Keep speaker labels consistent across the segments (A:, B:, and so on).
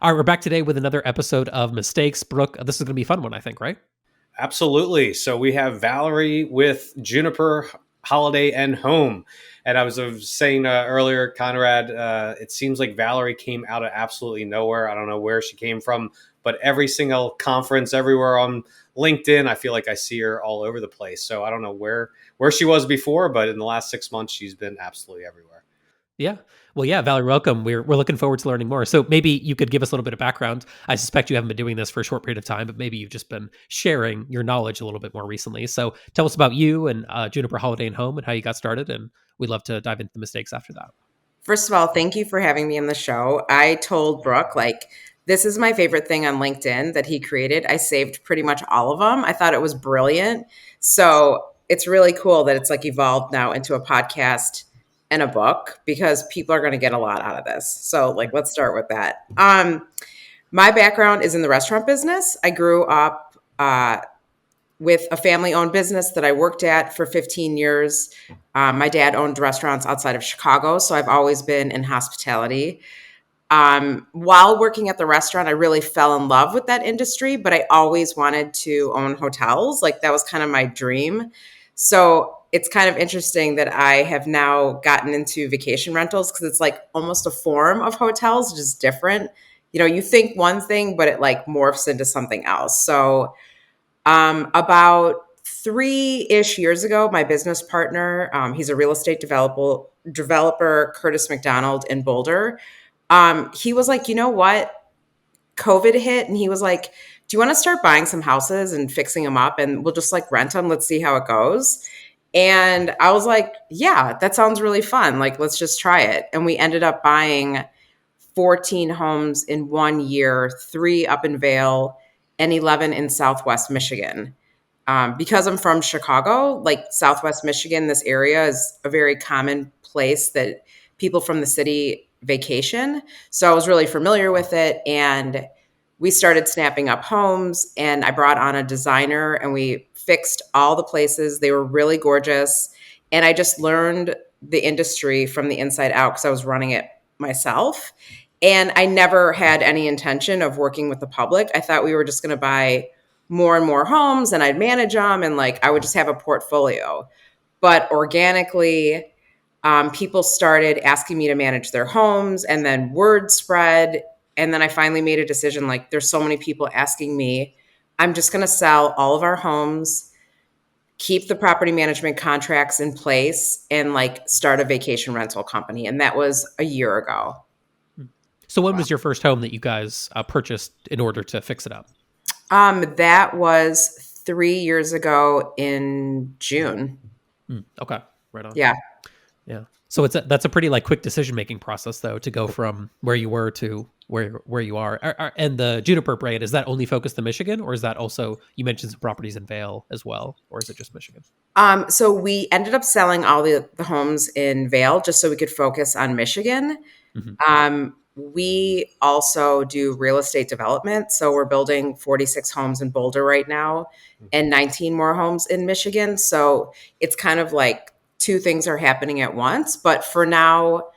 A: All right, we're back today with another episode of Mistakes. Brooke, this is going to be a fun one, I think, right?
B: Absolutely. So we have Valerie with Juniper Holiday and Home. And I was saying earlier, Conrad, it seems like Valerie came out of absolutely nowhere. I don't know where she came from, but every single conference, everywhere on LinkedIn, I feel like I see her all over the place. So I don't know where she was before, but in the last 6 months, she's been absolutely everywhere.
A: Yeah. Well, yeah, Valerie, welcome. We're looking forward to learning more. So maybe you could give us a little bit of background. I suspect you haven't been doing this for a short period of time, but maybe you've just been sharing your knowledge a little bit more recently. So tell us about you and Juniper Holiday and Home and how you got started. And we'd love to dive into the mistakes after that.
C: First of all, thank you for having me on the show. I told Brooke, this is my favorite thing on LinkedIn that he created. I saved pretty much all of them. I thought it was brilliant. So it's really cool that it's evolved now into a podcast and a book because people are going to get a lot out of this. So let's start with that. My background is in the restaurant business. I grew up with a family-owned business that I worked at for 15 years. My dad owned restaurants outside of Chicago, so I've always been in hospitality. While working at the restaurant, I really fell in love with that industry, but I always wanted to own hotels. That was kind of my dream. So it's kind of interesting that I have now gotten into vacation rentals because it's almost a form of hotels, just different. You think one thing, but it morphs into something else. So about 3-ish years ago, my business partner, he's a real estate developer, Curtis McDonald in Boulder. He was like, you know what? COVID hit, and he was like, do you want to start buying some houses and fixing them up, and we'll just rent them? Let's see how it goes. And I was like, yeah, that sounds really fun. Let's just try it. And we ended up buying 14 homes in 1 year, 3 up in Vail and 11 in Southwest Michigan. Because I'm from Chicago, Southwest Michigan, this area is a very common place that people from the city vacation. So I was really familiar with it. And we started snapping up homes, and I brought on a designer, and we fixed all the places. They were really gorgeous. And I just learned the industry from the inside out because I was running it myself. And I never had any intention of working with the public. I thought we were just going to buy more and more homes, and I'd manage them, and I would just have a portfolio. But organically, people started asking me to manage their homes, and then word spread. And then I finally made a decision, there's so many people asking me, I'm just going to sell all of our homes, keep the property management contracts in place, and start a vacation rental company. And that was a year ago.
A: So when was your first home that you guys purchased in order to fix it up?
C: That was 3 years ago in June.
A: Okay, right on.
C: Yeah.
A: Yeah. So that's a pretty quick decision-making process, though, to go from where you were to where you are. And the Juniper brand, is that only focused in Michigan, or is that also, you mentioned some properties in Vail as well, or is it just Michigan?
C: So we ended up selling all the homes in Vail just so we could focus on Michigan. Mm-hmm. We also do real estate development. So we're building 46 homes in Boulder right now and 19 more homes in Michigan. So it's kind of 2 things are happening at once. But for now,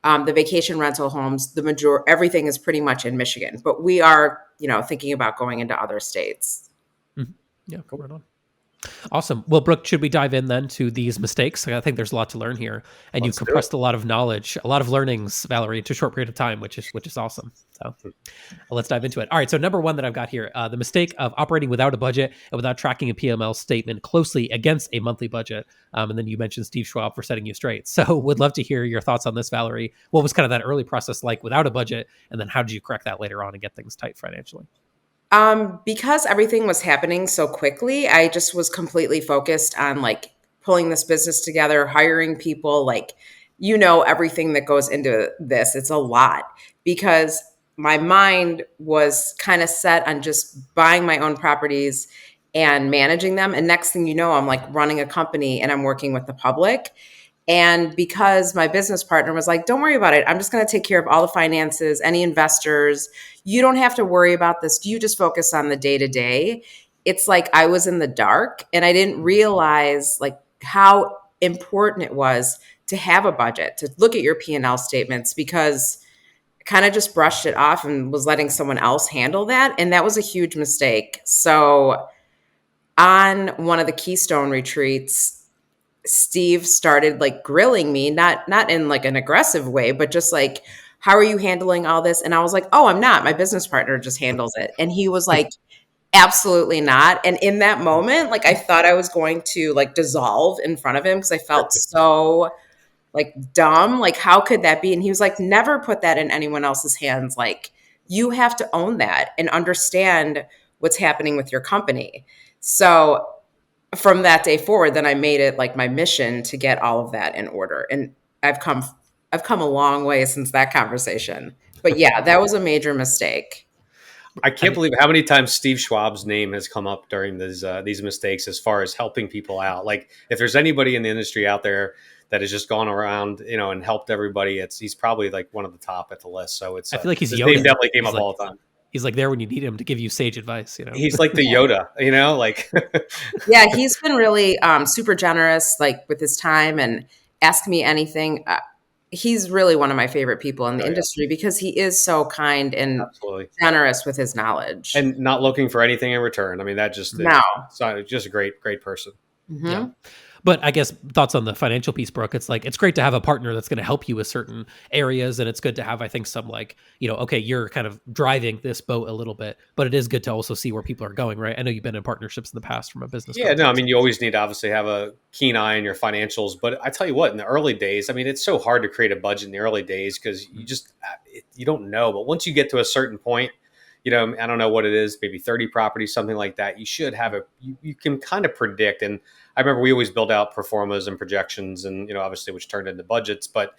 C: the vacation rental homes, everything is pretty much in Michigan. But we are, thinking about going into other states.
A: Mm-hmm. Yeah, cool. Right on. Awesome. Well, Brooke, should we dive in then to these mistakes? I think there's a lot to learn here, and you've compressed a lot of knowledge, a lot of learnings, Valerie, into a short period of time, which is awesome. So let's dive into it. All right. So number 1 that I've got here, the mistake of operating without a budget and without tracking a PML statement closely against a monthly budget. And then you mentioned Steve Schwab for setting you straight. So would love to hear your thoughts on this, Valerie. What was kind of that early process like without a budget? And then how did you correct that later on and get things tight financially?
C: Because everything was happening so quickly, I just was completely focused on pulling this business together, hiring people, everything that goes into this. It's a lot because my mind was kind of set on just buying my own properties and managing them. And next thing you know, I'm running a company and I'm working with the public. And because my business partner was like, don't worry about it. I'm just going to take care of all the finances, any investors. You don't have to worry about this. You just focus on the day to day. It's I was in the dark, and I didn't realize how important it was to have a budget, to look at your P&L statements, because kind of just brushed it off and was letting someone else handle that. And that was a huge mistake. So on one of the Keystone retreats, Steve started like grilling me, not in like an aggressive way, but just like, how are you handling all this? And I was like, oh, I'm not. My business partner just handles it. And he was like, absolutely not. And in that moment, like I thought I was going to like dissolve in front of him because I felt so like dumb. Like, how could that be? And he was like, never put that in anyone else's hands. Like, you have to own that and understand what's happening with your company. So from that day forward, then I made it like my mission to get all of that in order. And I've come I've come a long way since that conversation. But yeah, that was a major mistake.
B: I can't believe how many times Steve Schwab's name has come up during these mistakes as far as helping people out. Like if there's anybody in the industry out there that has just gone around, and helped everybody, he's probably like one of the top at the list. So I
A: feel like he's
B: his
A: Yoda.
B: name definitely came
A: He's
B: up all the time.
A: He's like there when you need him to give you sage advice.
B: He's like the Yoda, like.
C: Yeah, he's been really super generous, like with his time and ask me anything. He's really one of my favorite people in the industry because he is so kind and
B: Absolutely
C: generous with his knowledge
B: and not looking for anything in return. I mean, that just just a great person.
C: Mm-hmm.
A: Yeah. But I guess thoughts on the financial piece, Brooke. It's like, it's great to have a partner that's going to help you with certain areas. And it's good to have, I think, some like, okay, you're kind of driving this boat a little bit, but it is good to also see where people are going, right? I know you've been in partnerships in the past from a business.
B: Yeah, no, I mean, you always need to obviously have a keen eye on your financials. But I tell you what, in the early days, I mean, it's so hard to create a budget in the early days because you don't know. But once you get to a certain point, I don't know what it is, maybe 30 properties, something like that. You should have you can kind of predict. And I remember we always build out pro formas and projections and, obviously which turned into budgets, but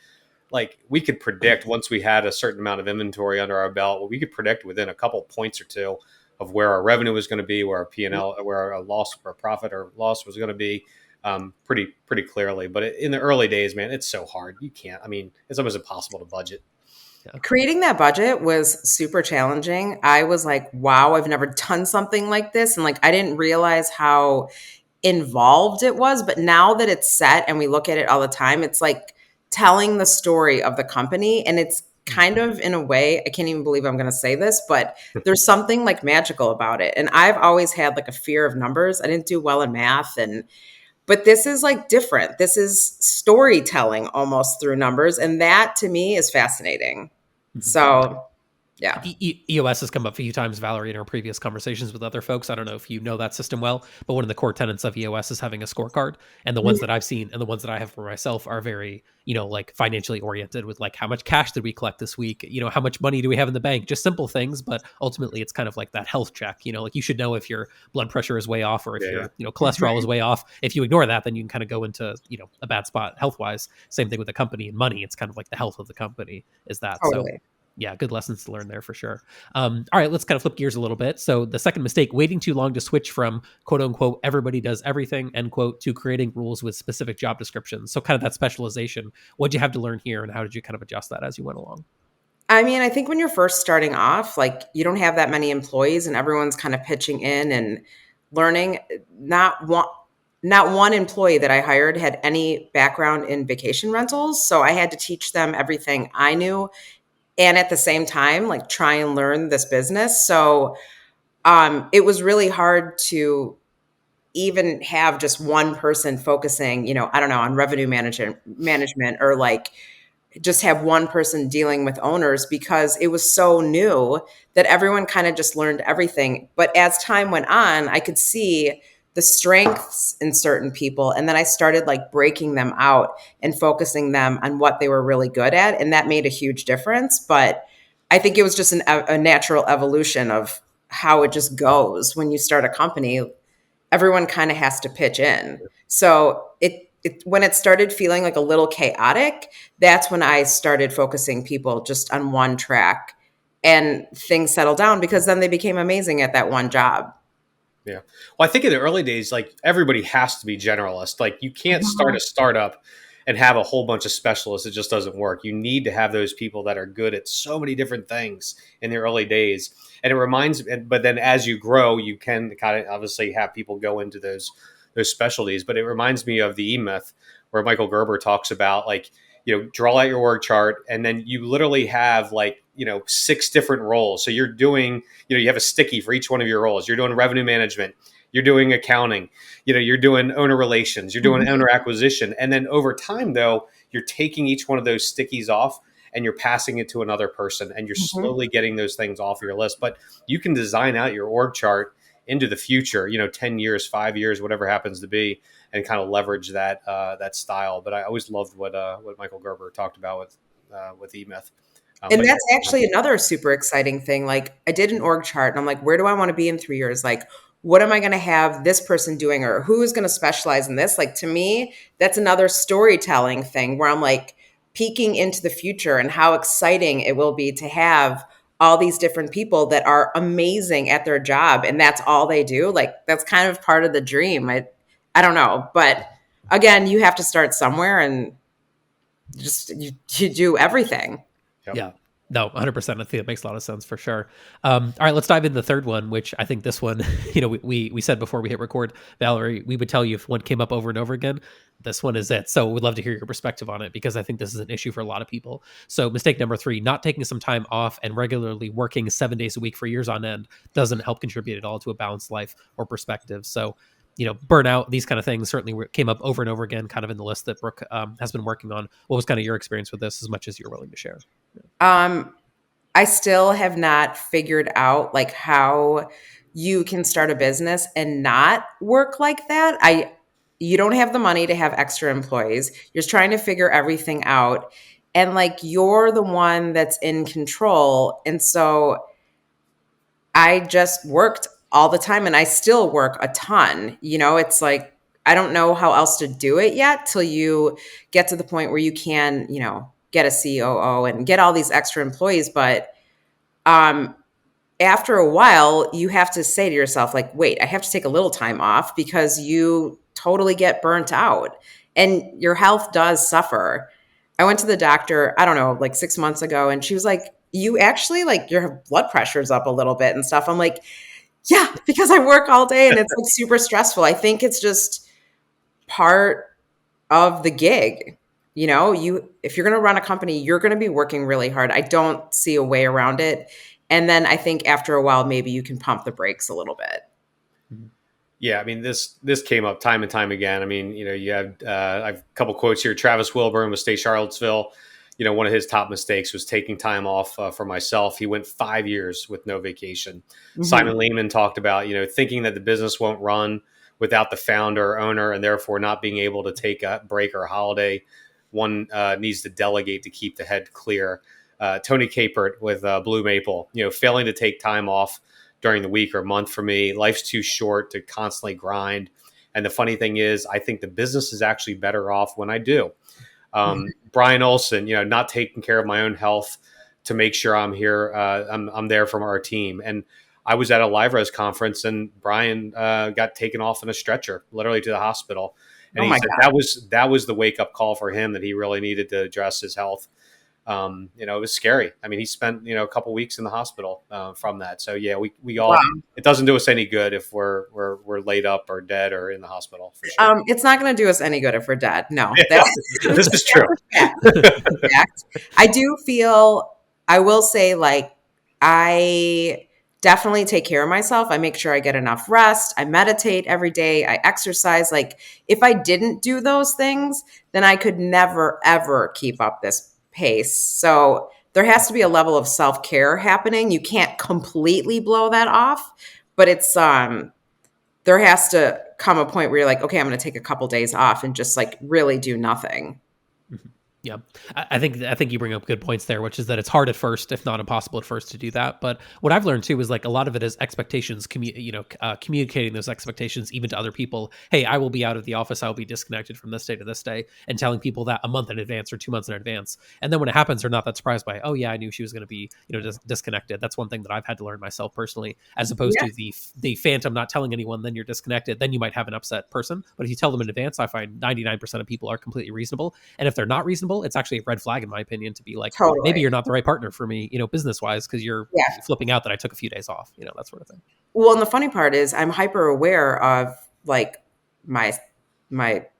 B: like we could predict once we had a certain amount of inventory under our belt, we could predict within a couple points or two of where our revenue was going to be, where our P&L, where our loss or profit or loss was going to be pretty clearly. But in the early days, man, it's so hard. You can't, I mean, it's almost impossible to budget.
C: Creating that budget was super challenging. I was like, wow, I've never done something like this. And like, I didn't realize how involved it was. But now that it's set and we look at it all the time, it's like telling the story of the company. And it's kind of in a way, I can't even believe I'm going to say this, but there's something like magical about it. And I've always had like a fear of numbers. I didn't do well in math but this is like different. This is storytelling almost through numbers. And that to me is fascinating. Mm-hmm. So yeah.
A: EOS has come up a few times, Valerie, in our previous conversations with other folks. I don't know if you know that system well, but one of the core tenets of EOS is having a scorecard. And the ones that I've seen and the ones that I have for myself are very, like financially oriented with like, how much cash did we collect this week? How much money do we have in the bank? Just simple things. But ultimately it's kind of like that health check, like you should know if your blood pressure is way off or if your, cholesterol is way off. If you ignore that, then you can kind of go into, a bad spot health wise. Same thing with the company and money. It's kind of like the health of the company is that.
C: Totally.
A: So yeah, good lessons to learn there for sure. All right, let's kind of flip gears a little bit. So the second mistake, waiting too long to switch from quote unquote, everybody does everything, end quote, to creating rules with specific job descriptions. So kind of that specialization. What'd you have to learn here and how did you kind of adjust that as you went along?
C: I mean, I think when you're first starting off, like you don't have that many employees and everyone's kind of pitching in and learning. Not one employee that I hired had any background in vacation rentals. So I had to teach them everything I knew. And at the same time, like try and learn this business. So it was really hard to even have just one person focusing, I don't know, on revenue management or like just have one person dealing with owners because it was so new that everyone kind of just learned everything. But as time went on, I could see the strengths in certain people. And then I started like breaking them out and focusing them on what they were really good at. And that made a huge difference. But I think it was just a natural evolution of how it just goes when you start a company. Everyone kind of has to pitch in. So when it started feeling like a little chaotic, that's when I started focusing people just on one track and things settled down because then they became amazing at that one job.
B: Yeah. Well, I think in the early days, like everybody has to be generalist. Like you can't start a startup and have a whole bunch of specialists. It just doesn't work. You need to have those people that are good at so many different things in the early days. And it but then as you grow, you can kind of obviously have people go into those specialties. But it reminds me of the E-Myth where Michael Gerber talks about like, draw out your org chart and then you literally have like 6 different roles. So you're doing, you have a sticky for each one of your roles. You're doing revenue management, you're doing accounting, you're doing owner relations, you're doing owner acquisition. And then over time, though, you're taking each one of those stickies off and you're passing it to another person, and you're slowly getting those things off your list. But you can design out your org chart into the future, 10 years, 5 years, whatever happens to be, and kind of leverage that style. But I always loved what Michael Gerber talked about with eMyth.
C: And that's actually another super exciting thing. Like, I did an org chart and I'm like, where do I want to be in 3 years? Like, what am I going to have this person doing, or who is going to specialize in this? Like, to me, that's another storytelling thing where I'm like peeking into the future and how exciting it will be to have all these different people that are amazing at their job and that's all they do. Like, that's kind of part of the dream. I don't know, but again, you have to start somewhere, and just you do everything.
B: Yep.
A: Yeah. No, 100%. I think it makes a lot of sense for sure. All right, let's dive into the third one, which I think this one, we said before we hit record, Valerie, we would tell you if one came up over and over again, this one is it. So we'd love to hear your perspective on it, because I think this is an issue for a lot of people. So mistake number 3, not taking some time off and regularly working 7 days a week for years on end doesn't help contribute at all to a balanced life or perspective. So, burnout, these kind of things certainly came up over and over again, kind of in the list that Brooke has been working on. What was kind of your experience with this, as much as you're willing to share?
C: I still have not figured out like how you can start a business and not work like that. You don't have the money to have extra employees. You're trying to figure everything out, and like, you're the one that's in control. And so I just worked all the time, and I still work a ton. It's like, I don't know how else to do it yet till you get to the point where you can, get a COO and get all these extra employees. But after a while, you have to say to yourself, like, wait, I have to take a little time off, because you totally get burnt out and your health does suffer. I went to the doctor, I don't know, like 6 months ago, and she was like, you actually, like, your blood pressure's up a little bit and stuff. I'm like, yeah, because I work all day and it's like super stressful. I think it's just part of the gig. If you're going to run a company, you're going to be working really hard. I don't see a way around it. And then I think after a while, maybe you can pump the brakes a little bit.
B: Yeah, I mean, this came up time and time again. I mean, you have I have a couple quotes here. Travis Wilburn with Stay Charlottesville. One of his top mistakes was taking time off for myself. He went 5 years with no vacation. Mm-hmm. Simon Lehman talked about, thinking that the business won't run without the founder or owner, and therefore not being able to take a break or a holiday. One needs to delegate to keep the head clear. Tony Capert with Blue Maple, failing to take time off during the week or month for me. Life's too short to constantly grind. And the funny thing is, I think the business is actually better off when I do. Brian Olson, not taking care of my own health to make sure I'm here. I'm there from our team. And I was at a LiveRes conference, and Brian got taken off in a stretcher, literally to the hospital. And he said that was the wake up call for him, that he really needed to address his health. It was scary. I mean, he spent, a couple weeks in the hospital from that. So yeah, we all, it doesn't do us any good if we're laid up or dead or in the hospital, for sure.
C: It's not going to do us any good if we're dead. No,
B: this is true.
C: I will say, like, I definitely take care of myself. I make sure I get enough rest. I meditate every day. I exercise. Like, if I didn't do those things, then I could never, ever keep up this pace. So there has to be a level of self-care happening. You can't completely blow that off, but it's, there has to come a point where you're like, okay, I'm going to take a couple days off and just like really do nothing.
A: Mm-hmm. Yeah, I think you bring up good points there, which is that it's hard at first, if not impossible at first, to do that. But what I've learned too is like a lot of it is expectations, communicating those expectations even to other people. Hey, I will be out of the office. I will be disconnected from this day to this day, and telling people that a month in advance or 2 months in advance. And then when it happens, they're not that surprised by, oh yeah, I knew she was going to be, disconnected. That's one thing that I've had to learn myself personally, as opposed to the phantom not telling anyone, then you're disconnected. Then you might have an upset person. But if you tell them in advance, I find 99% of people are completely reasonable. And if they're not reasonable, it's actually a red flag, in my opinion, to be like, totally. Maybe you're not the right partner for me, business wise, because you're flipping out that I took a few days off, that sort of thing.
C: Well, and the funny part is I'm hyper aware of like my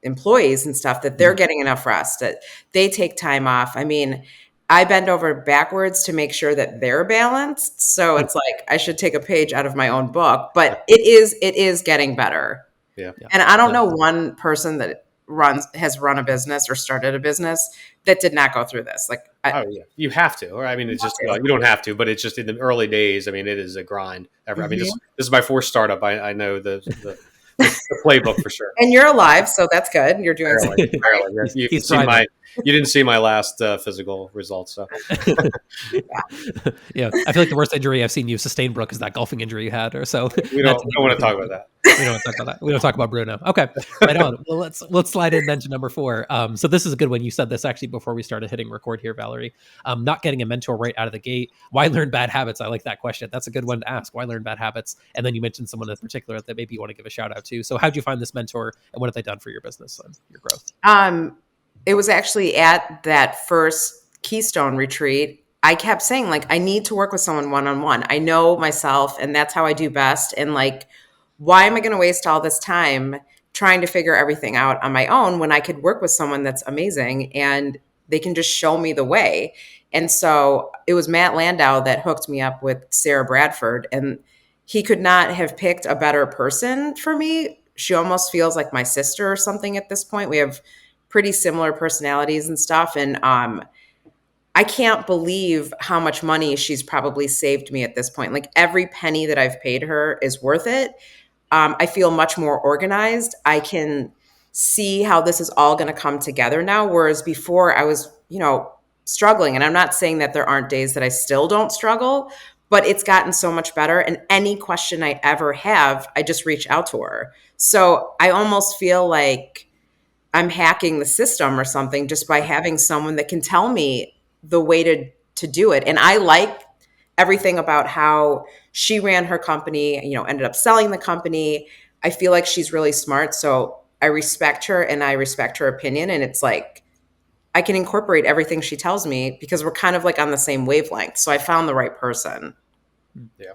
C: employees and stuff, that they're getting enough rest, that they take time off. I mean, I bend over backwards to make sure that they're balanced. So it's like I should take a page out of my own book, but it is getting better.
B: Yeah.
C: And I don't
A: Yeah.
C: know one person that has run a business or started a business that did not go through this. Like,
B: Oh yeah, you have to. Or I mean, it's just you don't have to, but it's just in the early days. I mean, it is a grind. I mean, this is my fourth startup. I know the playbook for sure.
C: And you're alive, so that's good. You're doing something.
B: Barely. You
A: He's
B: see
A: thriving.
B: you didn't see my last physical results. So
A: Yeah, I feel like the worst injury I've seen you sustain, Brooke, is that golfing injury you had, or so.
B: we don't want to talk about that.
A: We don't talk about that. We don't talk about Bruno. Okay, right on. Well, let's slide in then to number 4. So this is a good one. You said this actually before we started hitting record here, Valerie. Not getting a mentor right out of the gate. Why learn bad habits? I like that question. That's a good one to ask. Why learn bad habits? And then you mentioned someone in particular that maybe you want to give a shout out to. So how'd you find this mentor, and what have they done for your business and your growth?
C: It was actually at that first Keystone retreat. I kept saying, like, I need to work with someone one-on-one. I know myself, and that's how I do best. And like, why am I going to waste all this time trying to figure everything out on my own when I could work with someone that's amazing and they can just show me the way? And so it was Matt Landau that hooked me up with Sarah Bradford, and he could not have picked a better person for me. She almost feels like my sister or something at this point. We have pretty similar personalities and stuff. And I can't believe how much money she's probably saved me at this point. Like, every penny that I've paid her is worth it. I feel much more organized. I can see how this is all going to come together now. Whereas before I was, struggling. And I'm not saying that there aren't days that I still don't struggle, but it's gotten so much better. And any question I ever have, I just reach out to her. So I almost feel like I'm hacking the system or something just by having someone that can tell me the way to do it. And I like everything about how she ran her company, ended up selling the company. I feel like she's really smart. So I respect her and I respect her opinion. And it's like, I can incorporate everything she tells me because we're kind of like on the same wavelength. So I found the right person.
B: Yeah.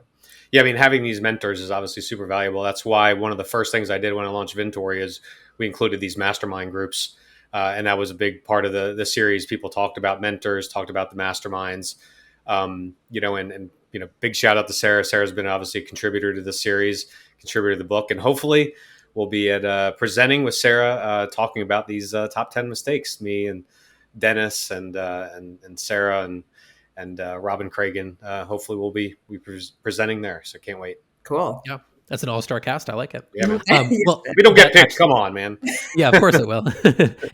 B: Yeah. I mean, having these mentors is obviously super valuable. That's why one of the first things I did when I launched Vintory is we included these mastermind groups. And that was a big part of the series. People talked about mentors, talked about the masterminds, and big shout out to Sarah. Sarah's been obviously a contributor to the series, contributor to the book, and hopefully we'll be at presenting with Sarah, talking about these top 10 mistakes. Me and Dennis and Sarah and Robin Cragen. Hopefully we'll be presenting there. So can't wait.
C: Cool.
A: Yeah. That's an all-star cast. I like it.
B: Yeah, man.
A: Well,
B: we don't get picked. Come on, man.
A: Yeah, of course it will.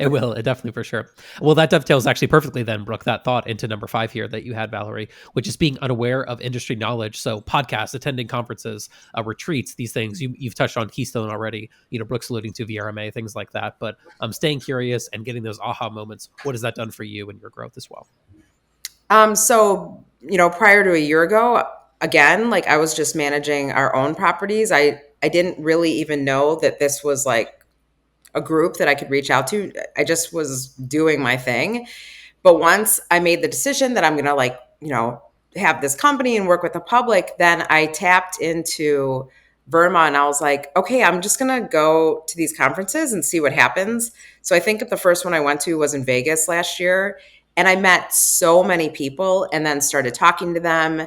A: It will. It definitely, for sure. Well, that dovetails actually perfectly then, Brooke, that thought into number 5 here that you had, Valerie, which is being unaware of industry knowledge. So podcasts, attending conferences, retreats, these things. You've touched on Keystone already. Brooke's alluding to VRMA, things like that. But staying curious and getting those aha moments, what has that done for you and your growth as well?
C: So, prior to a year ago, again, like, I was just managing our own properties. I didn't really even know that this was like a group that I could reach out to. I just was doing my thing. But once I made the decision that I'm going to have this company and work with the public, then I tapped into Verma and I was like, okay, I'm just going to go to these conferences and see what happens. So I think the first one I went to was in Vegas last year. And I met so many people and then started talking to them.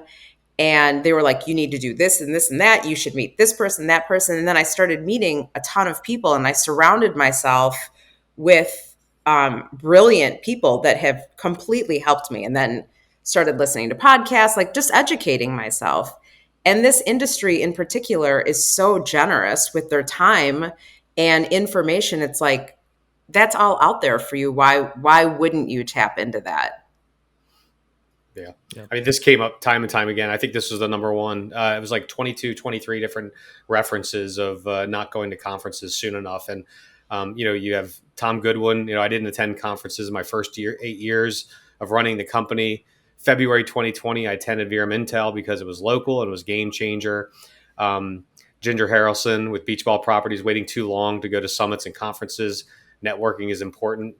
C: And they were like, you need to do this and this and that. You should meet this person, that person. And then I started meeting a ton of people and I surrounded myself with brilliant people that have completely helped me. And then started listening to podcasts, like just educating myself. And this industry in particular is so generous with their time and information. It's like, that's all out there for you. Why wouldn't you tap into that?
B: Yeah. I mean, this came up time and time again. I think this was the number one. It was like 22, 23 different references of not going to conferences soon enough. And, you have Tom Goodwin. I didn't attend conferences in my first 8 years of running the company. February 2020, I attended VRM Intel because it was local and it was game changer. Ginger Harrelson with Beach Ball Properties, waiting too long to go to summits and conferences. Networking is important.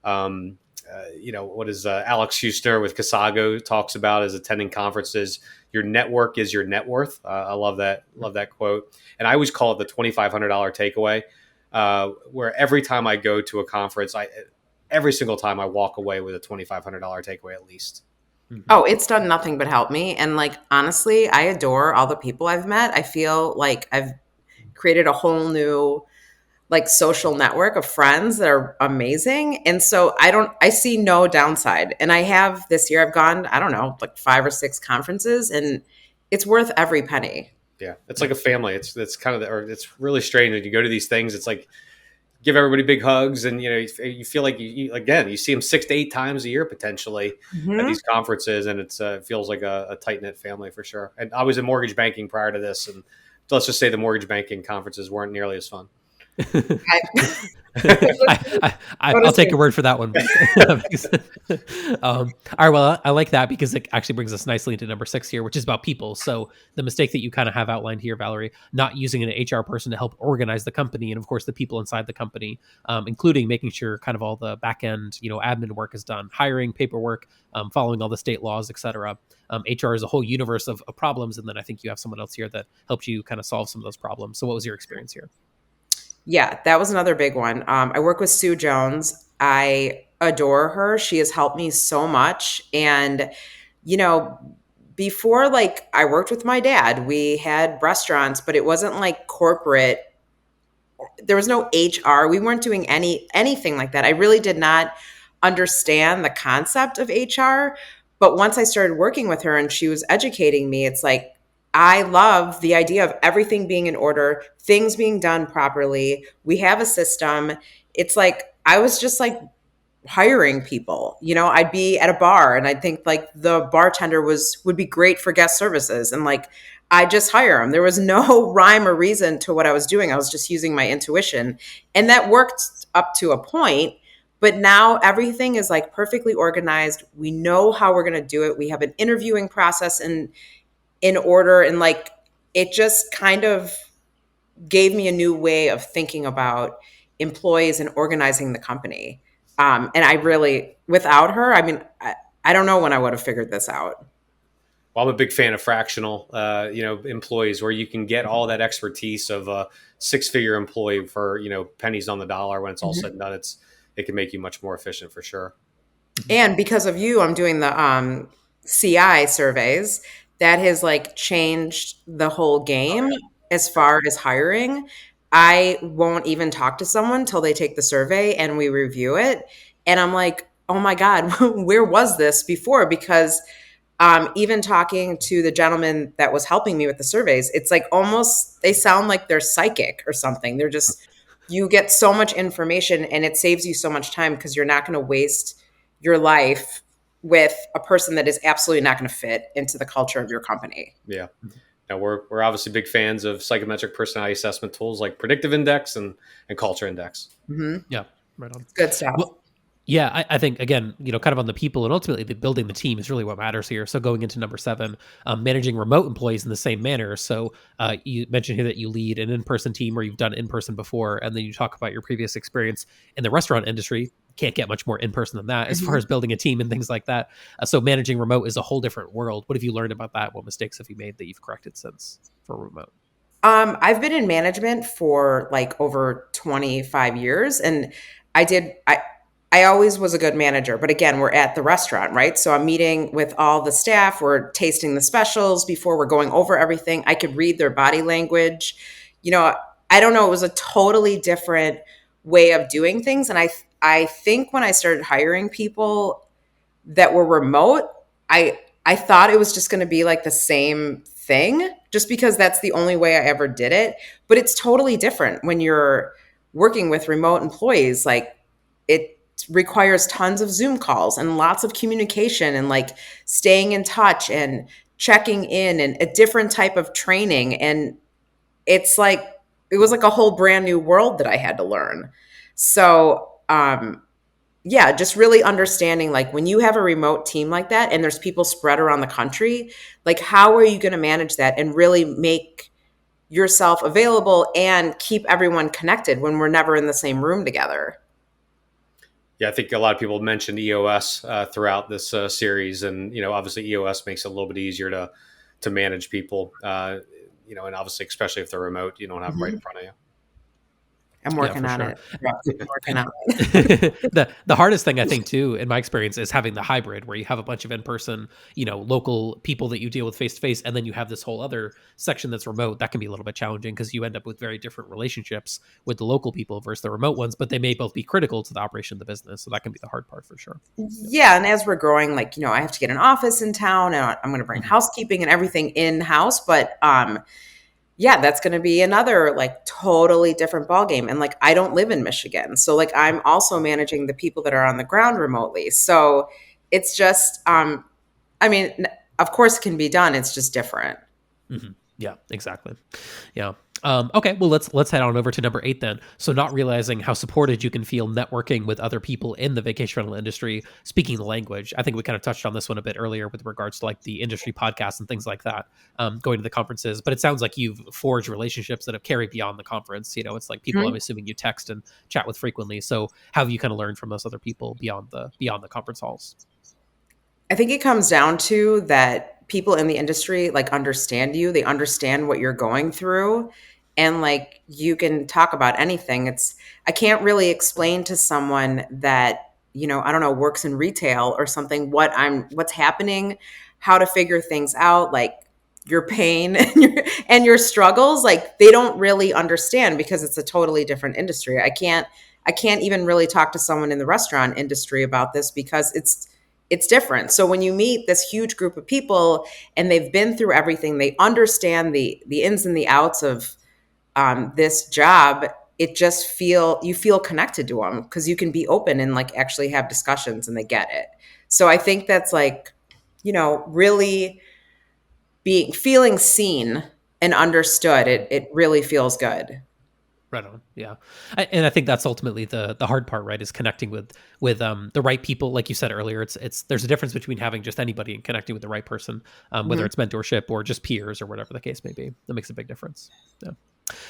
B: What is Alex Schuster with Casago talks about is attending conferences. Your network is your net worth. I love that quote. And I always call it the $2,500 takeaway, where every time I go to a conference, every single time I walk away with a $2,500 takeaway at least.
C: Oh, it's done nothing but help me. And like, honestly, I adore all the people I've met. I feel like I've created a whole new like social network of friends that are amazing. And so I see no downside. And I have this year, I've gone, I don't know, like 5 or 6 conferences, and it's worth every penny.
B: Yeah. It's like a family. It's kind of, or it's really strange when you go to these things. It's like, give everybody big hugs, and you feel like you see them 6 to 8 times a year potentially at these conferences, and it feels like a tight knit family for sure. And I was in mortgage banking prior to this, and let's just say the mortgage banking conferences weren't nearly as fun.
A: I'll take your word for that one. All right, well, I like that because it actually brings us nicely into number 6 here, which is about people. So the mistake that you kind of have outlined here, Valerie, not using an HR person to help organize the company, and of course the people inside the company, including making sure kind of all the back end, admin work is done, hiring, paperwork, following all the state laws, etc. HR is a whole universe of problems, and then I think you have someone else here that helped you kind of solve some of those problems. So what was your experience here?
C: Yeah, that was another big one. I work with Sue Jones. I adore her. She has helped me so much. And, before like I worked with my dad, we had restaurants, but it wasn't like corporate. There was no HR. We weren't doing anything like that. I really did not understand the concept of HR. But once I started working with her and she was educating me, it's like I love the idea of everything being in order, things being done properly. We have a system. It's like I was just like hiring people. I'd be at a bar and I'd think like the bartender would be great for guest services, and like I just hire them. There was no rhyme or reason to what I was doing. I was just using my intuition, and that worked up to a point. But now everything is like perfectly organized. We know how we're going to do it. We have an interviewing process in order, and like it just kind of gave me a new way of thinking about employees and organizing the company. And I really, without her, I mean, I don't know when I would have figured this out.
B: Well, I'm a big fan of fractional, employees, where you can get all that expertise of a 6-figure employee for, pennies on the dollar. When it's all said and done, it can make you much more efficient for sure.
C: And because of you, I'm doing the CI surveys. That has like changed the whole game as far as hiring. I won't even talk to someone till they take the survey and we review it. And I'm like, oh my God, where was this before? Because even talking to the gentleman that was helping me with the surveys, it's like almost they sound like they're psychic or something. They're just, you get so much information and it saves you so much time because you're not going to waste your life with a person that is absolutely not going to fit into the culture of your company.
B: Yeah. Now we're obviously big fans of psychometric personality assessment tools like Predictive Index and Culture Index.
C: Mm-hmm.
A: Yeah, right on.
C: It's good stuff.
A: Well, yeah, I think, again, kind of on the people and ultimately building the team is really what matters here. So going into number 7, managing remote employees in the same manner. So you mentioned here that you lead an in-person team, or you've done in-person before, and then you talk about your previous experience in the restaurant industry. Can't get much more in-person than that as far as building a team and things like that. So managing remote is a whole different world. What have you learned about that? What mistakes have you made that you've corrected since for remote?
C: I've been in management for like over 25 years, and I always was a good manager, but again, we're at the restaurant, right? So I'm meeting with all the staff, we're tasting the specials before we're going over everything. I could read their body language. I don't know, it was a totally different way of doing things. And I think when I started hiring people that were remote, I thought it was just going to be like the same thing, just because that's the only way I ever did it. But it's totally different when you're working with remote employees. Like it requires tons of Zoom calls and lots of communication and like staying in touch and checking in and a different type of training. And it's like, it was like a whole brand new world that I had to learn. So, yeah, just really understanding like when you have a remote team like that and there's people spread around the country, like how are you going to manage that and really make yourself available and keep everyone connected when we're never in the same room together?
B: Yeah, I think a lot of people mentioned EOS throughout this series, and obviously EOS makes it a little bit easier to manage people. And obviously, especially if they're remote, you don't have them right in front of you.
C: I'm
A: Yeah,
C: working
A: for
C: on
A: sure.
C: it. Yeah, I'm working on
A: The hardest thing I think too, in my experience, is having the hybrid where you have a bunch of in person, local people that you deal with face to face, and then you have this whole other section that's remote. That can be a little bit challenging because you end up with very different relationships with the local people versus the remote ones, but they may both be critical to the operation of the business. So that can be the hard part for sure.
C: Yeah, and as we're growing, like, I have to get an office in town and I'm going to bring
A: Mhm.
C: housekeeping and everything in house, but yeah, that's going to be another like totally different ballgame. And like, I don't live in Michigan. So like, I'm also managing the people that are on the ground remotely. So it's just, I mean, of course it can be done. It's just different.
A: Yeah, exactly. Yeah. Okay, well let's head on over to number 8 then. So not realizing how supported you can feel networking with other people in the vacation rental industry, speaking the language. I think we kind of touched on this one a bit earlier with regards to like the industry podcasts and things like that, going to the conferences. But it sounds like you've forged relationships that have carried beyond the conference. It's like people I'm assuming you text and chat with frequently. So how have you kind of learned from those other people beyond the conference halls?
C: I think it comes down to that people in the industry like understand you, they understand what you're going through, and like you can talk about anything. I can't really explain to someone that, I don't know, works in retail or something what's happening, how to figure things out, like your pain and your struggles, like they don't really understand because it's a totally different industry. I can't even really talk to someone in the restaurant industry about this because it's different. So when you meet this huge group of people and they've been through everything, they understand the ins and the outs of this job. You feel connected to them because you can be open and like actually have discussions and they get it. So I think that's like, really feeling seen and understood. It really feels good.
A: Right on. Yeah. And I think that's ultimately the hard part, right? Is connecting with the right people. Like you said earlier, it's there's a difference between having just anybody and connecting with the right person, whether
C: Mhm.
A: it's mentorship or just peers or whatever the case may be. That makes a big difference. Yeah.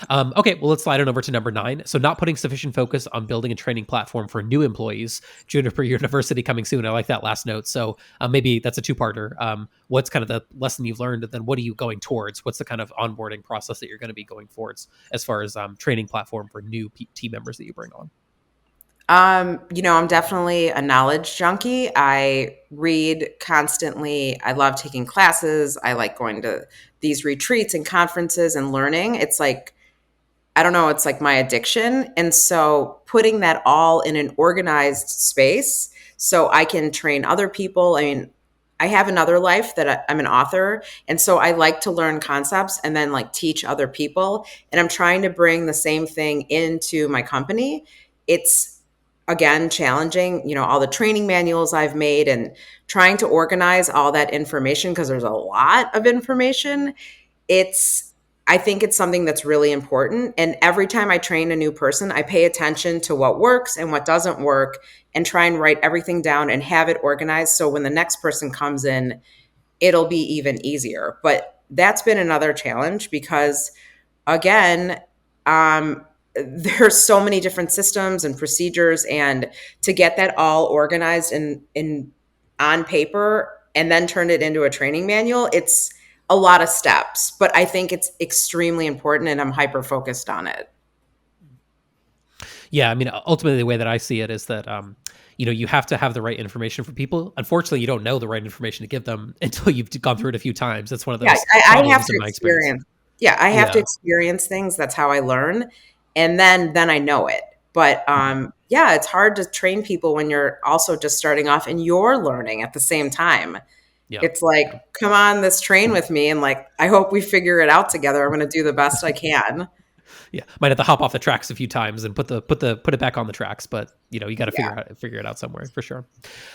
A: Okay, well, let's slide on over to number 9. So, not putting sufficient focus on building a training platform for new employees. Juniper University coming soon. I like that last note. So, maybe that's a two-parter. What's kind of the lesson you've learned, and then what are you going towards? What's the kind of onboarding process that you're going to be going towards as far as training platform for new team members that you bring on?
C: I'm definitely a knowledge junkie. I read constantly. I love taking classes. I like going to these retreats and conferences and learning. It's like, I don't know, it's like my addiction. And so putting that all in an organized space so I can train other people. I mean, I have another life that I'm an author. And so I like to learn concepts and then like teach other people. And I'm trying to bring the same thing into my company. It's again challenging, all the training manuals I've made and trying to organize all that information because there's a lot of information. it's I think it's something that's really important. And every time I train a new person, I pay attention to what works and what doesn't work and try and write everything down and have it organized. So when the next person comes in, it'll be even easier. But that's been another challenge because, again, there's so many different systems and procedures. And to get that all organized in on paper and then turn it into a training manual, it's a lot of steps, but I think it's extremely important and I'm hyper focused on it.
A: Yeah, I mean, ultimately, the way that I see it is that you have to have the right information for people. Unfortunately, you don't know the right information to give them until you've gone through it a few times. That's one of
C: Yeah,
A: those
C: I have
A: problems
C: to
A: in my experience.
C: experience. Yeah, I have to
A: Yeah.
C: experience things. That's how I learn, and then I know it. But
A: Mhm.
C: yeah, it's hard to train people when you're also just starting off and you're learning at the same time.
A: Yeah.
C: It's like,
A: Yeah.
C: come on this train with me, and like, I hope we figure it out together. I'm going to do the best I can.
A: Yeah, might have to hop off the tracks a few times and put it back on the tracks, but you got to
C: Yeah.
A: figure it out somewhere for sure.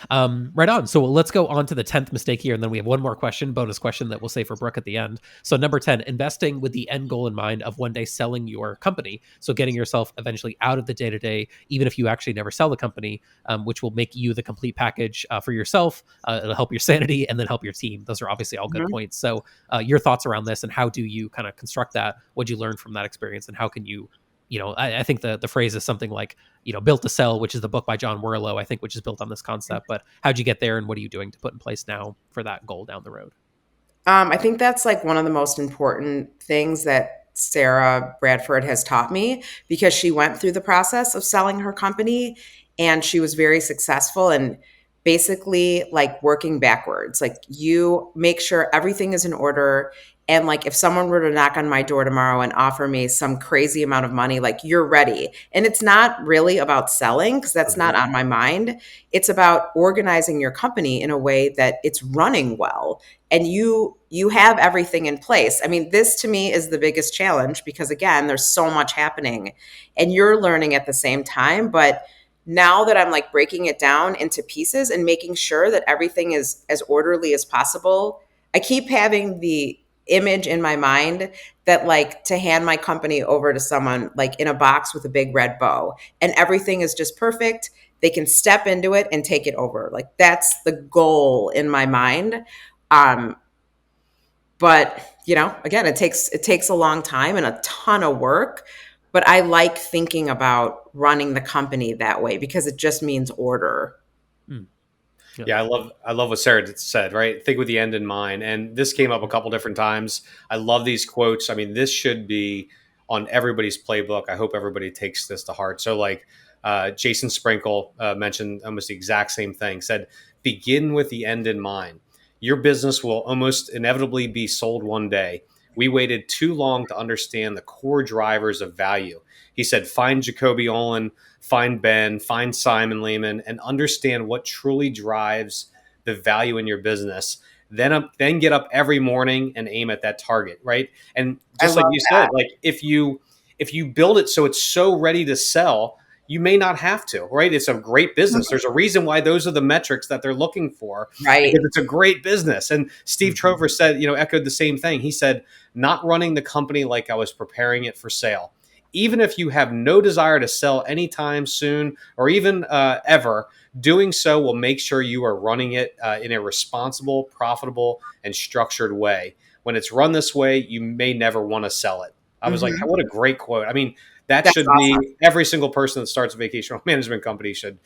A: Right on. So let's go on to the 10th mistake here, and then we have one more bonus question that we'll save for Brooke at the end. So number 10, investing with the end goal in mind of one day selling your company. So getting yourself eventually out of the day to day, even if you actually never sell the company, which will make you the complete package for yourself. It'll help your sanity and then help your team. Those are obviously all good
C: Mhm.
A: points. So your thoughts around this and how do you kind of construct that? What'd you learn from that experience, and how can you? I think the phrase is something like, Built to Sell, which is the book by John Warlow, I think, which is built on this concept. But how'd you get there, and what are you doing to put in place now for that goal down the road?
C: I think that's like one of the most important things that Sarah Bradford has taught me, because she went through the process of selling her company and she was very successful. And basically, like, working backwards, like, you make sure everything is in order. And like, if someone were to knock on my door tomorrow and offer me some crazy amount of money, like, you're ready. And it's not really about selling, because that's not on my mind. It's about organizing your company in a way that it's running well, and you have everything in place. I mean, this to me is the biggest challenge, because again, there's so much happening and you're learning at the same time. But now that I'm like breaking it down into pieces and making sure that everything is as orderly as possible, I keep having the image in my mind that, like, to hand my company over to someone like in a box with a big red bow and everything is just perfect. They can step into it and take it over. Like, that's the goal in my mind. Um, but again, it takes a long time and a ton of work. But I like thinking about running the company that way, because it just means order.
A: Mm.
B: Yeah, I love what Sarah said, right? Think with the end in mind. And this came up a couple different times. I love these quotes. I mean, this should be on everybody's playbook. I hope everybody takes this to heart. So like Jason Sprinkle mentioned almost the exact same thing, said, begin with the end in mind. Your business will almost inevitably be sold one day. We waited too long to understand the core drivers of value. He said, find Jacoby Olin, find Ben, find Simon Lehman, and understand what truly drives the value in your business. Then get up every morning and aim at that target, right? And just like you said, like if you build it so it's so ready to sell, you may not have to, right? It's a great business. There's a reason why those are the metrics that they're looking for,
C: Right.
B: because it's a great business. And Steve Trover said, echoed the same thing. He said, not running the company like I was preparing it for sale. Even if you have no desire to sell anytime soon or even ever, doing so will make sure you are running it in a responsible, profitable, and structured way. When it's run this way, you may never want to sell it. I was like, what a great quote. I mean, That's should awesome. Be every single person that starts a vacation management company should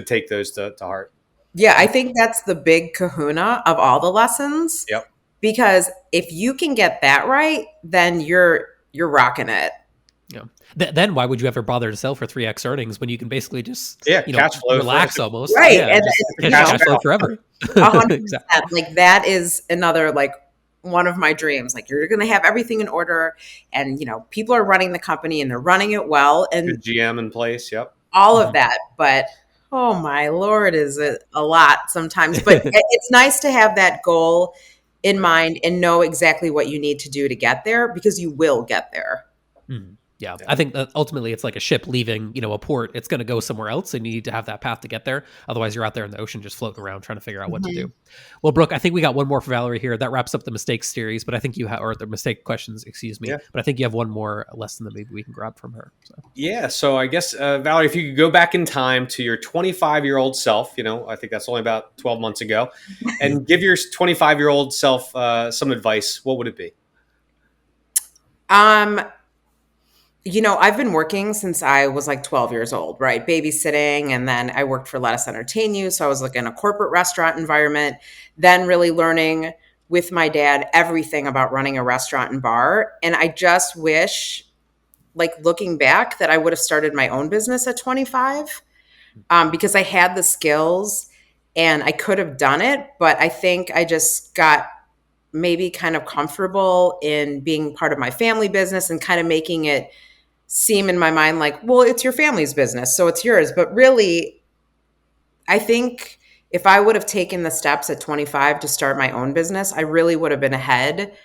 B: take those to heart.
C: Yeah, I think that's the big kahuna of all the lessons.
B: Yep.
C: Because if you can get that right, then you're rocking it.
A: Yeah. Then why would you ever bother to sell for 3x earnings when you can basically just
B: cash flow
A: relax almost,
C: right?
A: Yeah, and cash flow forever.
C: 100%.
A: Exactly.
C: Like, that is another, like, one of my dreams. Like, you're going to have everything in order, and people are running the company and they're running it well, and
B: good GM in place. Yep.
C: All of that. But oh my Lord, is it a lot sometimes? But it's nice to have that goal in mind and know exactly what you need to do to get there, because you will get there.
A: Mm-hmm. Yeah, I think that ultimately it's like a ship leaving, a port. It's going to go somewhere else, and you need to have that path to get there. Otherwise, you're out there in the ocean just floating around trying to figure out what to do. Well, Brooke, I think we got one more for Valerie here. That wraps up the mistakes series, but I think or the mistake questions, excuse me. Yeah. But I think you have one more lesson that maybe we can grab from her. So.
B: Yeah, so I guess, Valerie, if you could go back in time to your 25-year-old self, I think that's only about 12 months ago, and give your 25-year-old self some advice, what would it be?
C: I've been working since I was like 12 years old, right? Babysitting. And then I worked for Let Us Entertain You. So I was like in a corporate restaurant environment, then really learning with my dad everything about running a restaurant and bar. And I just wish, like, looking back, that I would have started my own business at 25, because I had the skills and I could have done it. But I think I just got maybe kind of comfortable in being part of my family business and kind of making it seem in my mind like, well, it's your family's business, so it's yours. But really, I think if I would have taken the steps at 25 to start my own business, I really would have been ahead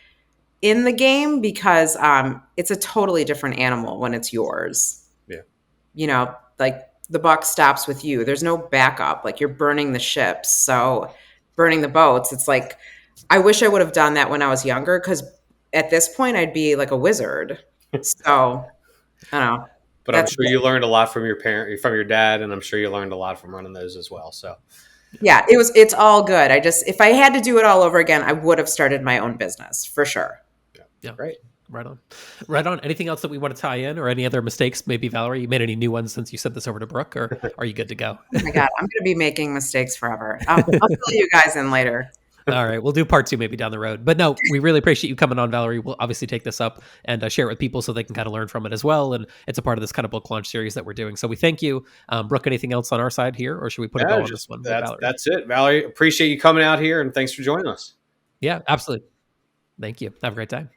C: in the game, because it's a totally different animal when it's yours.
B: Yeah.
C: Like, the buck stops with you. There's no backup. Like, you're burning the ships. So burning the boats, it's like, I wish I would have done that when I was younger, because at this point I'd be like a wizard. So I don't know.
B: But I'm sure you learned a lot from your dad, and I'm sure you learned a lot from running those as well. So
C: yeah, it's all good. If I had to do it all over again, I would have started my own business for sure.
B: Yeah. Great.
A: Right on. Anything else that we want to tie in, or any other mistakes? Maybe, Valerie, you made any new ones since you sent this over to Brooke, or are you good to go?
C: Oh my God, I'm going to be making mistakes forever. I'll fill you guys in later.
A: All right, we'll do part 2 maybe down the road. But no, we really appreciate you coming on, Valerie. We'll obviously take this up and share it with people so they can kind of learn from it as well. And it's a part of this kind of book launch series that we're doing. So we thank you. Brooke, anything else on our side here, or should we put a bow on this one with Valerie?
B: That's it, Valerie. Appreciate you coming out here, and thanks for joining us.
A: Yeah, absolutely. Thank you. Have a great time.